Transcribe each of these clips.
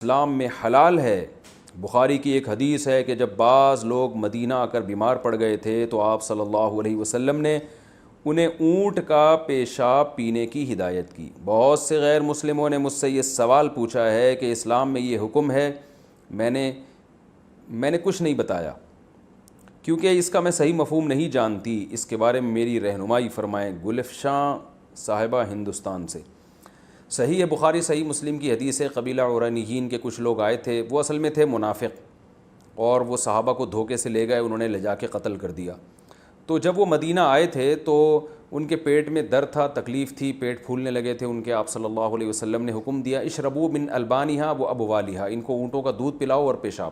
اسلام میں حلال ہے۔ بخاری کی ایک حدیث ہے کہ جب بعض لوگ مدینہ آ کر بیمار پڑ گئے تھے تو آپ صلی اللہ علیہ وسلم نے انہیں اونٹ کا پیشاب پینے کی ہدایت کی۔ بہت سے غیر مسلموں نے مجھ سے یہ سوال پوچھا ہے کہ اسلام میں یہ حکم ہے، میں نے کچھ نہیں بتایا کیونکہ اس کا میں صحیح مفہوم نہیں جانتی، اس کے بارے میں میری رہنمائی فرمائیں۔ گلفشاں صاحبہ ہندوستان سے۔ صحیح ہے، بخاری صحیح مسلم کی حدیث ہے، قبیلہ عرانیین کے کچھ لوگ آئے تھے، وہ اصل میں تھے منافق، اور وہ صحابہ کو دھوکے سے لے گئے، انہوں نے لے جا کے قتل کر دیا۔ تو جب وہ مدینہ آئے تھے تو ان کے پیٹ میں درد تھا، تکلیف تھی، پیٹ پھولنے لگے تھے ان کے۔ آپ صلی اللہ علیہ وسلم نے حکم دیا اشربوا من البانہا و ابوالہا، ان کو اونٹوں کا دودھ پلاؤ اور پیشاب،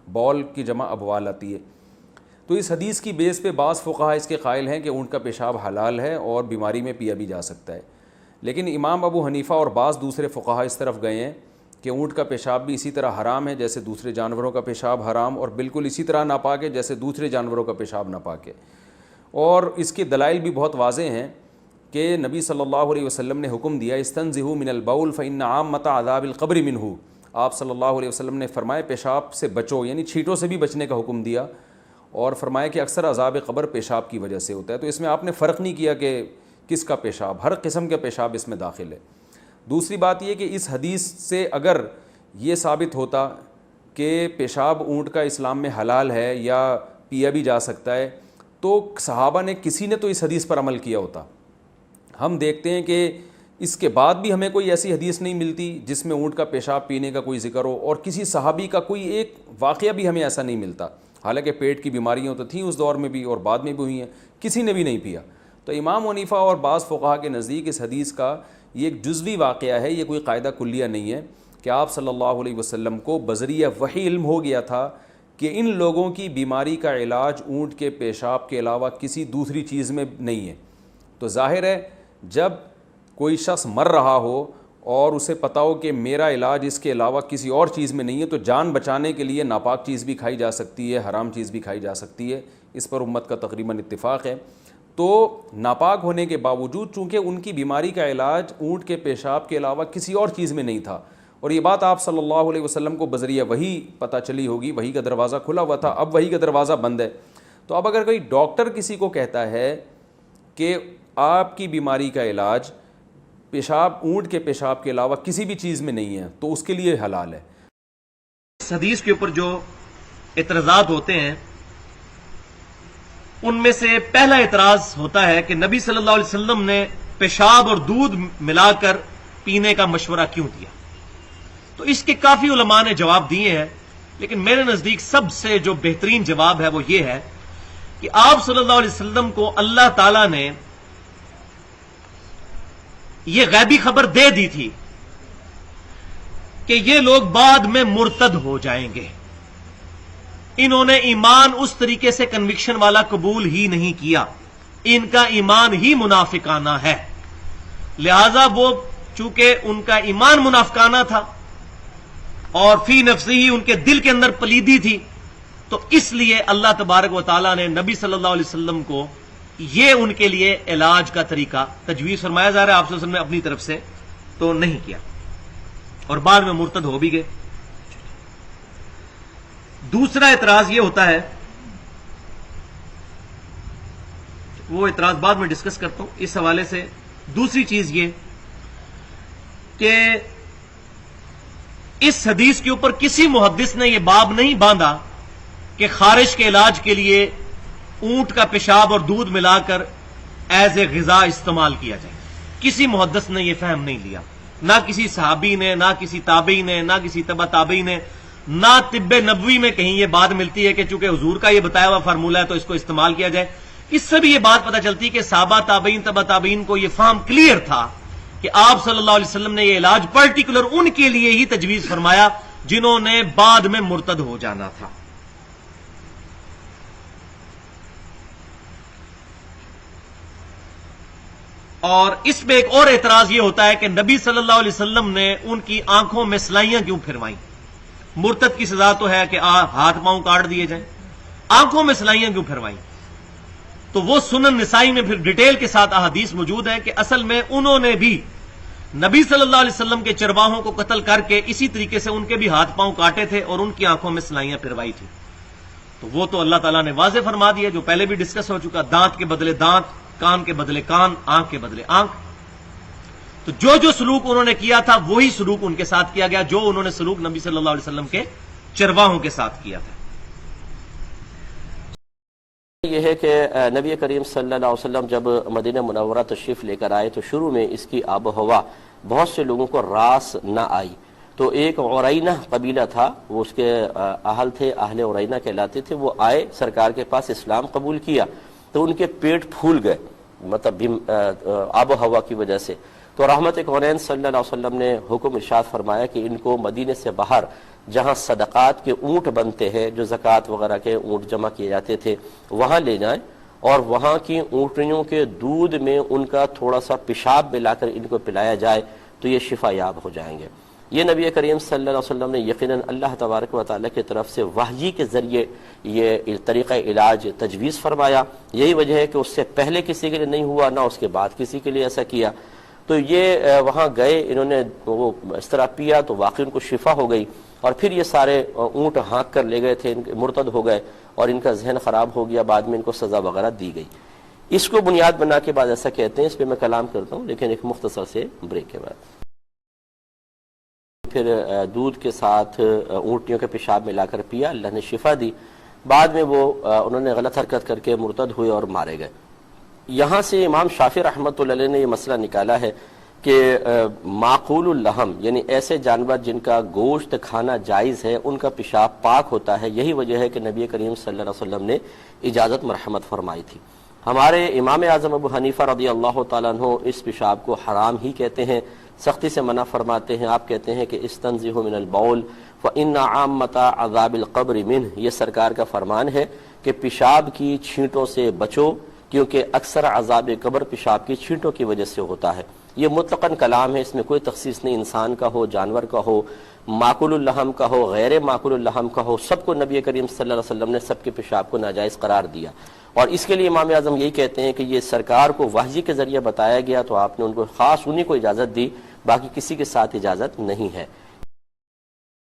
بول کی جمع ابوال آتی ہے۔ تو اس حدیث کی بیس پہ بعض فقہا اس کے قائل ہیں کہ اونٹ کا پیشاب حلال ہے اور بیماری میں پیا بھی جا سکتا ہے، لیکن امام ابو حنیفہ اور بعض دوسرے فقہا اس طرف گئے ہیں کہ اونٹ کا پیشاب بھی اسی طرح حرام ہے جیسے دوسرے جانوروں کا پیشاب حرام، اور بالکل اسی طرح ناپاک ہے جیسے دوسرے جانوروں کا پیشاب ناپاک ہے۔ اور اس کے دلائل بھی بہت واضح ہیں کہ نبی صلی اللہ علیہ وسلم نے حکم دیا استنزہوا من البول فإن عامۃ عذاب القبر منہ۔ آپ صلی اللہ علیہ وسلم نے فرمایا پیشاب سے بچو، یعنی چھینٹوں سے بھی بچنے کا حکم دیا، اور فرمایا کہ اکثر عذاب قبر پیشاب کی وجہ سے ہوتا ہے۔ تو اس میں آپ نے فرق نہیں کیا کہ کس کا پیشاب، ہر قسم کا پیشاب اس میں داخل ہے۔ دوسری بات یہ کہ اس حدیث سے اگر یہ ثابت ہوتا کہ پیشاب اونٹ کا اسلام میں حلال ہے یا پیا بھی جا سکتا ہے تو صحابہ نے کسی نے تو اس حدیث پر عمل کیا ہوتا۔ ہم دیکھتے ہیں کہ اس کے بعد بھی ہمیں کوئی ایسی حدیث نہیں ملتی جس میں اونٹ کا پیشاب پینے کا کوئی ذکر ہو، اور کسی صحابی کا کوئی ایک واقعہ بھی ہمیں ایسا نہیں ملتا، حالانکہ پیٹ کی بیماریاں تو تھیں اس دور میں بھی اور بعد میں بھی ہوئی ہیں، کسی نے بھی نہیں پیا۔ تو امام حنیفہ اور بعض فقہا کے نزدیک اس حدیث کا یہ ایک جزوی واقعہ ہے، یہ کوئی قاعدہ کلیہ نہیں ہے کہ آپ صلی اللہ علیہ وسلم کو بذریعہ وحی علم ہو گیا تھا کہ ان لوگوں کی بیماری کا علاج اونٹ کے پیشاب کے علاوہ کسی دوسری چیز میں نہیں ہے۔ تو ظاہر ہے جب کوئی شخص مر رہا ہو اور اسے پتہ ہو کہ میرا علاج اس کے علاوہ کسی اور چیز میں نہیں ہے تو جان بچانے کے لیے ناپاک چیز بھی کھائی جا سکتی ہے، حرام چیز بھی کھائی جا سکتی ہے، اس پر امت کا تقریباً اتفاق ہے۔ تو ناپاک ہونے کے باوجود چونکہ ان کی بیماری کا علاج اونٹ کے پیشاب کے علاوہ کسی اور چیز میں نہیں تھا، اور یہ بات آپ صلی اللہ علیہ وسلم کو بذریعہ وحی پتہ چلی ہوگی، وحی کا دروازہ کھلا ہوا تھا، اب وحی کا دروازہ بند ہے۔ تو اب اگر کوئی ڈاکٹر کسی کو کہتا ہے کہ آپ کی بیماری کا علاج پیشاب اونٹ کے پیشاب کے علاوہ کسی بھی چیز میں نہیں ہے تو اس کے لیے حلال ہے۔ اس حدیث کے اوپر جو اعتراضات ہوتے ہیں ان میں سے پہلا اعتراض ہوتا ہے کہ نبی صلی اللہ علیہ وسلم نے پیشاب اور دودھ ملا کر پینے کا مشورہ کیوں دیا؟ تو اس کے کافی علماء نے جواب دیے ہیں، لیکن میرے نزدیک سب سے جو بہترین جواب ہے وہ یہ ہے کہ آپ صلی اللہ علیہ وسلم کو اللہ تعالی نے یہ غیبی خبر دے دی تھی کہ یہ لوگ بعد میں مرتد ہو جائیں گے، انہوں نے ایمان اس طریقے سے کنوکشن والا قبول ہی نہیں کیا، ان کا ایمان ہی منافقانہ ہے، لہذا وہ چونکہ ان کا ایمان منافقانہ تھا اور فی نفسی ہی ان کے دل کے اندر پلیدی تھی، تو اس لیے اللہ تبارک و تعالیٰ نے نبی صلی اللہ علیہ وسلم کو یہ ان کے لیے علاج کا طریقہ تجویز فرمایا جا رہا ہے، آپ صلی اللہ علیہ وسلم نے اپنی طرف سے تو نہیں کیا اور بعد میں مرتد ہو بھی گئے۔ دوسرا اعتراض یہ ہوتا ہے، وہ اعتراض بعد میں ڈسکس کرتا ہوں اس حوالے سے۔ دوسری چیز یہ کہ اس حدیث کے اوپر کسی محدث نے یہ باب نہیں باندھا کہ خارش کے علاج کے لیے اونٹ کا پیشاب اور دودھ ملا کر ایز اے غذا استعمال کیا جائے، کسی محدث نے یہ فہم نہیں لیا، نہ کسی صحابی نے، نہ کسی تابعی نے، نہ کسی تبع تابعی نے، نہ طب نبوی میں کہیں یہ بات ملتی ہے کہ چونکہ حضور کا یہ بتایا ہوا فارمولہ ہے تو اس کو استعمال کیا جائے۔ اس سے بھی یہ بات پتہ چلتی کہ صحابہ تابعین تبع تابعین کو یہ فہم کلیئر تھا کہ آپ صلی اللہ علیہ وسلم نے یہ علاج پرٹیکولر ان کے لیے ہی تجویز فرمایا جنہوں نے بعد میں مرتد ہو جانا تھا۔ اور اس میں ایک اور اعتراض یہ ہوتا ہے کہ نبی صلی اللہ علیہ وسلم نے ان کی آنکھوں میں سلائیاں کیوں پھروائیں؟ مرتد کی سزا تو ہے کہ ہاتھ پاؤں کاٹ دیے جائیں، آنکھوں میں سلائیاں کیوں پھروائیں؟ تو وہ سنن نسائی میں پھر ڈیٹیل کے ساتھ احادیث موجود ہے کہ اصل میں انہوں نے بھی نبی صلی اللہ علیہ وسلم کے چرواہوں کو قتل کر کے اسی طریقے سے ان کے بھی ہاتھ پاؤں کاٹے تھے اور ان کی آنکھوں میں سلائیاں پھروائی تھی. تو وہ تو اللہ تعالیٰ نے واضح فرما دیا، جو پہلے بھی ڈسکس ہو چکا، دانت کے بدلے دانت، کان کے بدلے کان، آنکھ کے بدلے آنکھ. تو جو سلوک انہوں نے کیا تھا وہی سلوک ان کے ساتھ کیا گیا، جو انہوں نے سلوک نبی صلی اللہ علیہ وسلم کے چرواہوں کے ساتھ کیا تھا. یہ ہے کہ نبی کریم صلی اللہ علیہ وسلم جب مدینہ منورہ تشریف لے کر آئے تو شروع میں اس کی آب و ہوا بہت سے لوگوں کو راس نہ آئی. تو ایک عرینہ قبیلہ تھا، وہ اس کے اہل تھے، اہل عرینہ کہلاتے تھے. وہ آئے سرکار کے پاس، اسلام قبول کیا تو ان کے پیٹ پھول گئے، مطلب آب و ہوا کی وجہ سے. تو رحمت کونین صلی اللہ علیہ وسلم نے حکم ارشاد فرمایا کہ ان کو مدینے سے باہر جہاں صدقات کے اونٹ بنتے ہیں، جو زکوٰۃ وغیرہ کے اونٹ جمع کیے جاتے تھے، وہاں لے جائیں اور وہاں کی اونٹنیوں کے دودھ میں ان کا تھوڑا سا پیشاب ملا کر ان کو پلایا جائے تو یہ شفا یاب ہو جائیں گے. یہ نبی کریم صلی اللہ علیہ وسلم نے یقیناً اللہ تبارک و تعالیٰ کی طرف سے وحی کے ذریعے یہ طریقہ علاج تجویز فرمایا. یہی وجہ ہے کہ اس سے پہلے کسی کے لیے نہیں ہوا، نہ اس کے بعد کسی کے لیے ایسا کیا. تو یہ وہاں گئے، انہوں نے وہ اس طرح پیا تو واقعی ان کو شفا ہو گئی. اور پھر یہ سارے اونٹ ہانک کر لے گئے تھے، مرتد ہو گئے اور ان کا ذہن خراب ہو گیا. بعد میں ان کو سزا وغیرہ دی گئی. اس کو بنیاد بنا کے بعد ایسا کہتے ہیں، اس پہ میں کلام کرتا ہوں لیکن ایک مختصر سے بریک کے بعد. پھر دودھ کے ساتھ اونٹنیوں کے پیشاب ملا کر پیا، اللہ نے شفا دی. بعد میں وہ انہوں نے غلط حرکت کر کے مرتد ہوئے اور مارے گئے. یہاں سے امام شافعی رحمۃ اللہ علیہ نے یہ مسئلہ نکالا ہے کہ معقول اللحم یعنی ایسے جانور جن کا گوشت کھانا جائز ہے ان کا پیشاب پاک ہوتا ہے. یہی وجہ ہے کہ نبی کریم صلی اللہ علیہ وسلم نے اجازت مرحمت فرمائی تھی. ہمارے امام اعظم ابو حنیفہ رضی اللہ تعالیٰ عنہ اس پیشاب کو حرام ہی کہتے ہیں، سختی سے منع فرماتے ہیں. آپ کہتے ہیں کہ استنزہوا من البول فإن عامة عذاب القبر منہ، یہ سرکار کا فرمان ہے کہ پیشاب کی چھینٹوں سے بچو کیونکہ اکثر عذاب قبر پیشاب کی چھینٹوں کی وجہ سے ہوتا ہے. یہ مطلقاً کلام ہے، اس میں کوئی تخصیص نہیں، انسان کا ہو، جانور کا ہو، معقول اللحم کا ہو، غیر معقول اللحم کا ہو، سب کو نبی کریم صلی اللہ علیہ وسلم نے سب کے پیشاب کو ناجائز قرار دیا. اور اس کے لیے امام اعظم یہی کہتے ہیں کہ یہ سرکار کو وحی کے ذریعے بتایا گیا تو آپ نے ان کو خاص انہی کو اجازت دی، باقی کسی کے ساتھ اجازت نہیں ہے.